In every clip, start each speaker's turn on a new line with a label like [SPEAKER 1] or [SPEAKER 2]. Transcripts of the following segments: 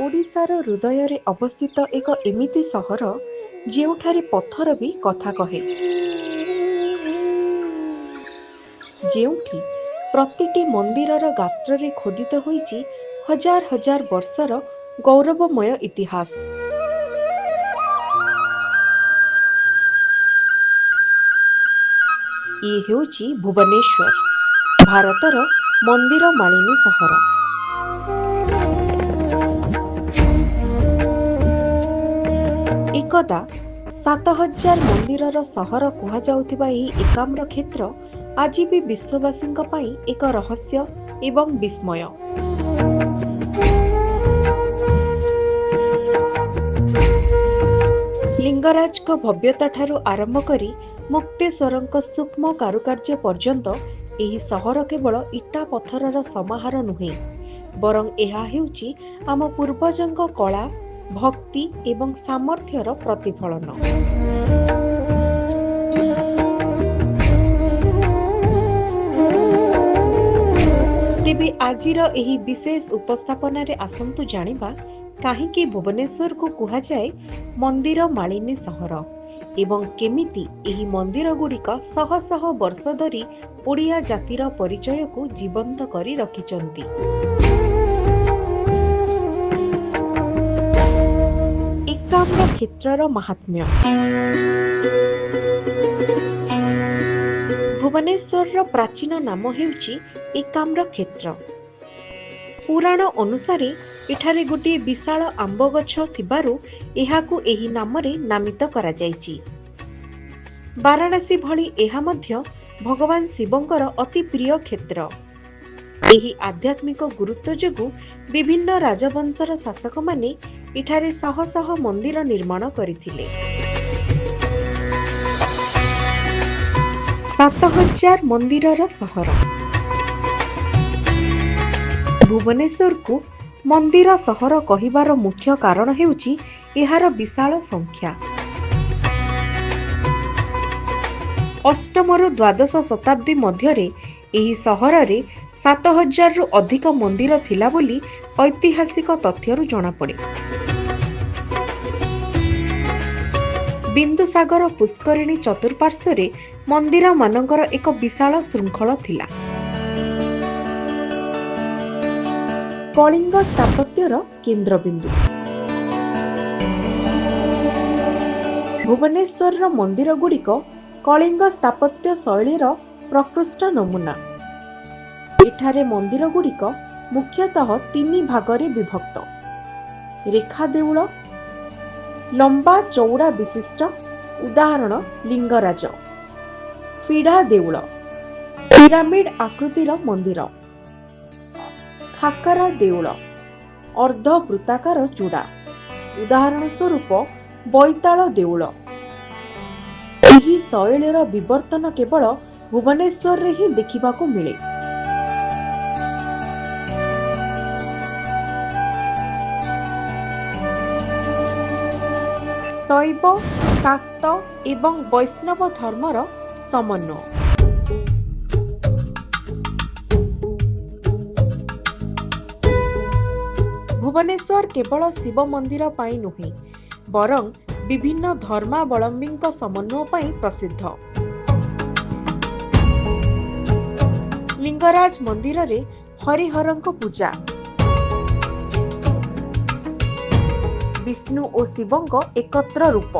[SPEAKER 1] ଓଡ଼ିଶାର ହୃଦୟରେ ଅବସ୍ଥିତ ଏକ ଏମିତି ସହର ଯେଉଁଠାରେ ପଥର ବି କଥା କହେ, ଯେଉଁଠି ପ୍ରତିଟି ମନ୍ଦିରର ଗାତ୍ରରେ ଖୋଦିତ ହୋଇଛି ହଜାର ହଜାର ବର୍ଷର ଗୌରବମୟ ଇତିହାସ। ଇଏ ହେଉଛି ଭୁବନେଶ୍ୱର, ଭାରତର ମନ୍ଦିର ମାଳିନୀ ସହର। ଏକଦା 7000 ମନ୍ଦିରର ସହର କୁହାଯାଉଥିବା ଏହି ଏକାମ୍ର କ୍ଷେତ୍ର ଆଜି ବି ବିଶ୍ୱବାସୀଙ୍କ ପାଇଁ ଏକ ରହସ୍ୟ ଏବଂ ବିସ୍ମୟ। ଲିଙ୍ଗରାଜଙ୍କ ଭବ୍ୟତା ଠାରୁ ଆରମ୍ଭ କରି ମୁକ୍ତେଶ୍ୱରଙ୍କ ସୂକ୍ଷ୍ମ କାରୁକାର୍ଯ୍ୟ ପର୍ଯ୍ୟନ୍ତ ଏହି ସହର କେବଳ ଇଟା ପଥରର ସମାହାର ନୁହେଁ, ବରଂ ଏହା ହେଉଛି ଆମ ପୂର୍ବଜଙ୍କ କଳା, ଭକ୍ତି ଏବଂ ସାମର୍ଥ୍ୟର ପ୍ରତିଫଳନ। ତେବେ ଆଜିର ଏହି ବିଶେଷ ଉପସ୍ଥାପନାରେ ଆସନ୍ତୁ ଜାଣିବା କାହିଁକି ଭୁବନେଶ୍ୱରକୁ କୁହାଯାଏ ମନ୍ଦିର ମାଳିନୀ ସହର ଏବଂ କେମିତି ଏହି ମନ୍ଦିର ଗୁଡ଼ିକ ଶହ ଶହ ବର୍ଷ ଧରି ଓଡ଼ିଆ ଜାତିର ପରିଚୟକୁ ଜୀବନ୍ତ କରି ରଖିଛନ୍ତି। ଏକାମ୍ର କ୍ଷେତ୍ରର ମାହାତ୍ମ୍ୟ। ଭୁବନେଶ୍ୱରର ପ୍ରାଚୀନ ନାମ ହେଉଛି ଏକାମ୍ର କ୍ଷେତ୍ର। ପୁରାଣ ଅନୁସାରେ ଏଠାରେ ଗୋଟିଏ ବିଶାଳ ଆମ୍ବ ଗଛ ଥିବାରୁ ଏହାକୁ ଏହି ନାମରେ ନାମିତ କରାଯାଇଛି। ବାରାଣାସୀ ଭଳି ଏହା ମଧ୍ୟ ଭଗବାନ ଶିବଙ୍କର ଅତି ପ୍ରିୟ କ୍ଷେତ୍ର। ଏହି ଆଧ୍ୟାତ୍ମିକ ଗୁରୁତ୍ୱ ଯୋଗୁଁ ବିଭିନ୍ନ ରାଜବଂଶର ଶାସକମାନେ ଏଠାରେ ଶହ ଶହ ମନ୍ଦିର ନିର୍ମାଣ କରିଥିଲେ। 7000 ମନ୍ଦିରର ସହର। ଭୁବନେଶ୍ୱରକୁ ମନ୍ଦିର ସହର କହିବାର ମୁଖ୍ୟ କାରଣ ହେଉଛି ଏହାର ବିଶାଳ ସଂଖ୍ୟା। ଅଷ୍ଟମରୁ ଦ୍ୱାଦଶ ଶତାବ୍ଦୀ ମଧ୍ୟରେ ଏହି ସହରରେ 7000ରୁ ଅଧିକ ମନ୍ଦିର ଥିଲା ବୋଲି ଐତିହାସିକ ତଥ୍ୟରୁ ଜଣାପଡ଼େ। ବିନ୍ଦୁସାଗର ପୁଷ୍କରିଣୀ ଚତୁଃପାର୍ଶ୍ୱରେ ମନ୍ଦିରମାନଙ୍କର ଏକ ବିଶାଳ ଶୃଙ୍ଖଳ ଥିଲା। କଳିଙ୍ଗ ସ୍ଥାପତ୍ୟର କେନ୍ଦ୍ରବିନ୍ଦୁ। ଭୁବନେଶ୍ୱରର ମନ୍ଦିର ଗୁଡ଼ିକ କଳିଙ୍ଗ ସ୍ଥାପତ୍ୟ ଶୈଳୀର ପ୍ରକୃଷ୍ଟ ନମୁନା। ଏଠାରେ ମନ୍ଦିର ଗୁଡ଼ିକ ମୁଖ୍ୟତଃ 3 ଭାଗରେ ବିଭକ୍ତ। ରେଖା ଦେଉଳ, ଲମ୍ବା ଚଉଡ଼ା ବିଶିଷ୍ଟ, ଉଦାହରଣ ଲିଙ୍ଗରାଜ। ପିଢ଼ା ଦେଉଳ, ପିରାମିଡ୍ ଆକୃତିର ମନ୍ଦିର। ଖାକରା ଦେଉଳ, ଅର୍ଦ୍ଧ ବୃତ୍ତାକାର ଚୂଡ଼ା, ଉଦାହରଣ ସ୍ୱରୂପ ବୈତାଳ ଦେଉଳ। ଏହି ଶୈଳୀର ବିବର୍ତ୍ତନ କେବଳ ଭୁବନେଶ୍ୱରରେ ହିଁ ଦେଖିବାକୁ ମିଳେ। ଶୈବ, ଶାକ୍ତ ଏବଂ ବୈଷ୍ଣବ ଧର୍ମର ସମନ୍ୱୟ। ଭୁବନେଶ୍ୱର କେବଳ ଶିବ ମନ୍ଦିର ପାଇଁ ନୁହେଁ, ବରଂ ବିଭିନ୍ନ ଧର୍ମାବଲମ୍ବୀଙ୍କ ସମନ୍ୱୟ ପାଇଁ ପ୍ରସିଦ୍ଧ। ଲିଙ୍ଗରାଜ ମନ୍ଦିରରେ ହରିହରଙ୍କ ପୂଜା, ବିଷ୍ଣୁ ଓ ଶିବଙ୍କ ଏକତ୍ର ରୂପ।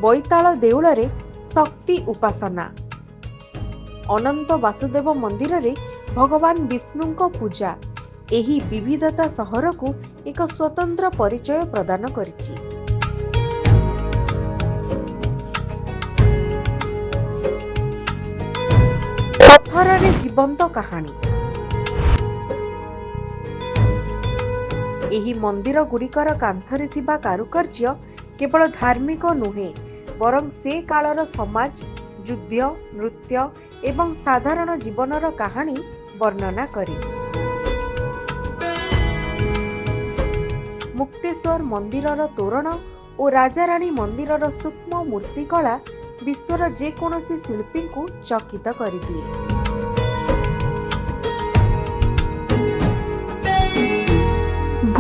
[SPEAKER 1] ବୈତାଳ ଦେଉଳରେ ଶକ୍ତି ଉପାସନା। ଅନନ୍ତ ବାସୁଦେବ ମନ୍ଦିରରେ ଭଗବାନ ବିଷ୍ଣୁଙ୍କ ପୂଜା। ଏହି ବିବିଧତା ସହରକୁ ଏକ ସ୍ୱତନ୍ତ୍ର ପରିଚୟ ପ୍ରଦାନ କରିଛି। ପଥରରେ ଜୀବନ୍ତ କାହାଣୀ। ଏହି ମନ୍ଦିର ଗୁଡ଼ିକର କାନ୍ଥରେ ଥିବା କାରୁକାର୍ଯ୍ୟ କେବଳ ଧାର୍ମିକ ନୁହେଁ, ବରଂ ସେ କାଳର ସମାଜ, ଯୁଦ୍ଧ, ନୃତ୍ୟ ଏବଂ ସାଧାରଣ ଜୀବନର କାହାଣୀ ବର୍ଣ୍ଣନା କରେ। ମୁକ୍ତେଶ୍ୱର ମନ୍ଦିରର ତୋରଣ ଓ ରାଜାରାଣୀ ମନ୍ଦିରର ସୂକ୍ଷ୍ମ ମୂର୍ତ୍ତିକଳା ବିଶ୍ୱର ଯେକୌଣସି ଶିଳ୍ପୀଙ୍କୁ ଚକିତ କରିଦିଏ।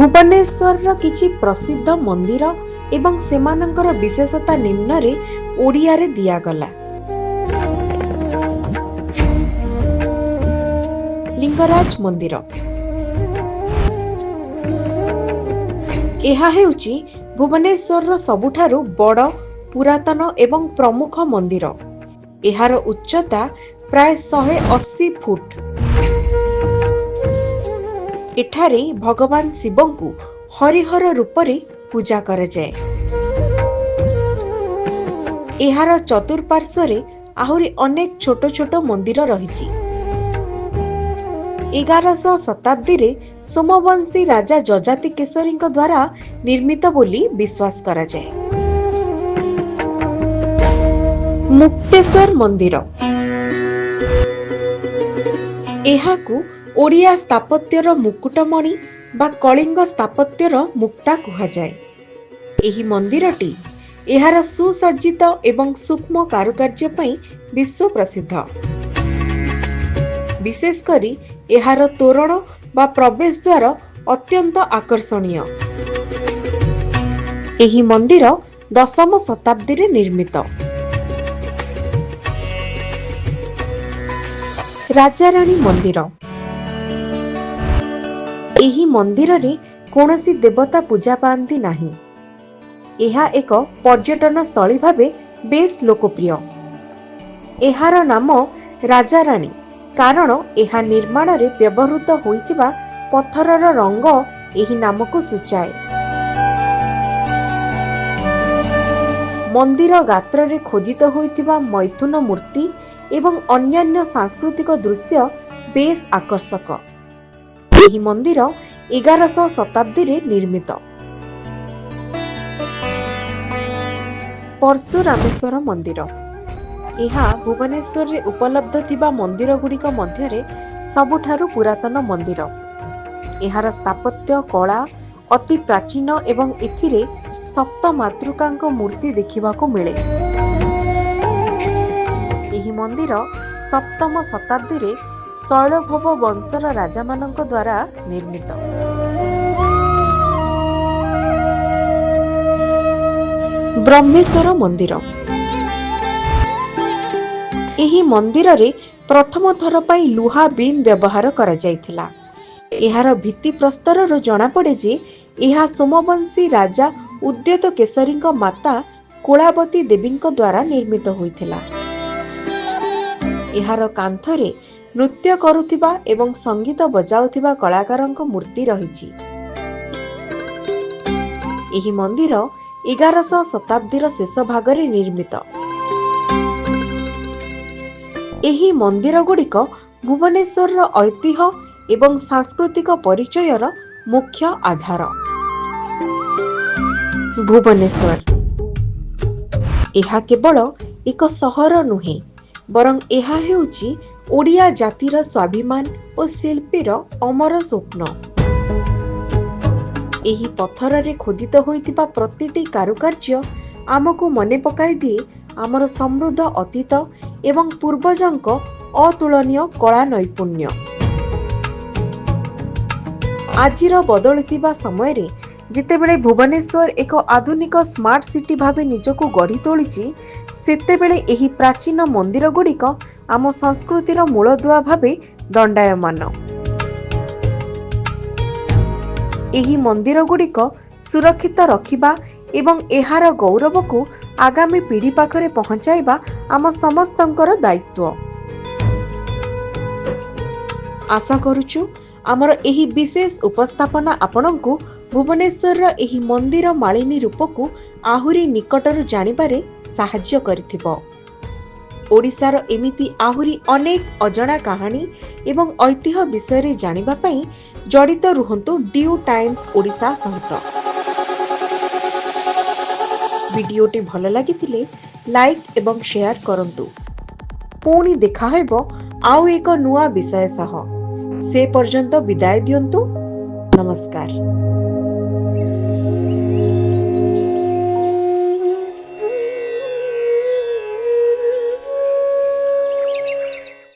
[SPEAKER 1] भुवनेश्वर किछि प्रसिद्ध मंदिर एवं सेमानंकर विशेषता निम्न ओडिया रे दियागला। लिंगराज मंदिर एहा हेउची भुवनेश्वर सबुठारु बड़ पुरातन एवं प्रमुख मंदिर। एहार उच्चता प्राय 180 फुट। एठारे भगवान शिवंकु हरिहर रूपरे पूजा करे जाए। एहार चतुर्पार्श्वरे आहुरी अनेक छोट छोट मंदिर रहिछि। 1100 शताब्दी रे सोमवंशी राजा जजाति केसरी द्वारा निर्मित बोली विश्वास करा जाए। मुक्तेश्वर मंदिर एहाकू ओडिया स्थापत्यर मुकुटमणि बा कलिंग स्थापत्यर मुक्ता कुहा जाए। एही मंदिरटी एहार सुसज्जित एवं सूक्ष्म कारुकार्य पई विश्व प्रसिद्ध। विशेष करी एहार तोरण बा प्रवेश द्वार अत्यंत आकर्षणीय। एही मंदिर 10म शताब्दी रे निर्मित। राजाराणी मंदिर एही मंदिर रे कोनोसी देवता पूजा पाती नाही। एहा एक पर्यटन स्थली भाबे बेस लोकप्रिय। एहार नाम राजाराणी कारण एहा निर्माण रे व्यवहृत होइतिबा पत्थरर रंग एही नाम को सूचाए। मंदिर गात्र रे खोदित होइतिबा मैथुन मूर्ति एवं अन्यान्य सांस्कृतिक दृश्य बेस आकर्षक। एही मंदिर 1100 शताब्दी रे निर्मित। परशुरामेश्वर मंदिर एहा भुवनेश्वर रे उपलब्ध थिबा मंदिर गुड़िक मध्यरे सबुठारु पुरातन मंदिर। एहार स्थापत्य कला अति प्राचीन एवं एथिरे सप्त मातृकांक मूर्ति देखिबाको मिले। एही मंदिर 7म शताब्दी रे शैलभव वंशर राजा मानक द्वारा निर्मित। ब्रह्मेश्वर मंदिर एही मंदिर रे प्रथम थर पई लुहा बीम व्यवहार करा जायथिला। एहार भित्ति प्रस्तरर जणा पड़े जे एहा सोमवंशी राजा उद्यत केसरी माता कुलावती देवी द्वारा निर्मित होइथिला। एहार कांथरे नृत्य करुथिबा एवं संगीत बजाउथिबा कलाकारंक मूर्ति रहिछि। एही मंदिर 1100 शताब्दीर शेष भागरे निर्मित। एही मंदिर गुड़िक भुवनेश्वर ऐतिह्य एवं सांस्कृतिक परिचयर मुख्य आधार। भुवनेश्वर एहा केवल एक सहर नुहे बरं एहा हेउची ओडिया जातिर स्वाभिमान और शिल्पीर अमर स्वप्न। एही पत्थर रे खोदित होइतिबा प्रतिटी कारुकार्य आमको मने पकाई दिए आमर समृद्ध अतीत एवं पूर्वजंक अतुलनीय कला नैपुण्य। आजिर बदलुथिबा समय रे जितेबेले भुवनेश्वर एक आधुनिक स्मार्ट सिटी भाबे निजको गढ़ी तोलिछि सेतेबेले एही प्राचीन मंदिर गुड़िक आम संस्कृतिर मूलदुआ भाबे दंडायमान। एही मंदिर गुड़िक सुरक्षित रखिबा एवं एहार गौरव को आगामी पीढ़ी पाखरे पहुंचाइबा आम समस्तंकर दायित्व। आशा करूछु आमर एही विशेष उपस्थापना आपनंकु भुवनेश्वर एही मंदिर मालिनी रूपकु आहुरी निकटरु जानिबारे साहाय्य करिथिबो। ओडिशार एमिति आहुरी अनेक अजଣା कहानी एवं ऐतिह्य विषय जानिबा पई जड़ित रुहंतु ड्यू टाइम्स ओडिशा सहित। वीडियोटी भल लागिथिले लाइक एवं शेयर करंतु। पुणी देखा हेबो आउ एक नुआ विषय सह। से पर्यंत विदाय दियंतु। नमस्कार।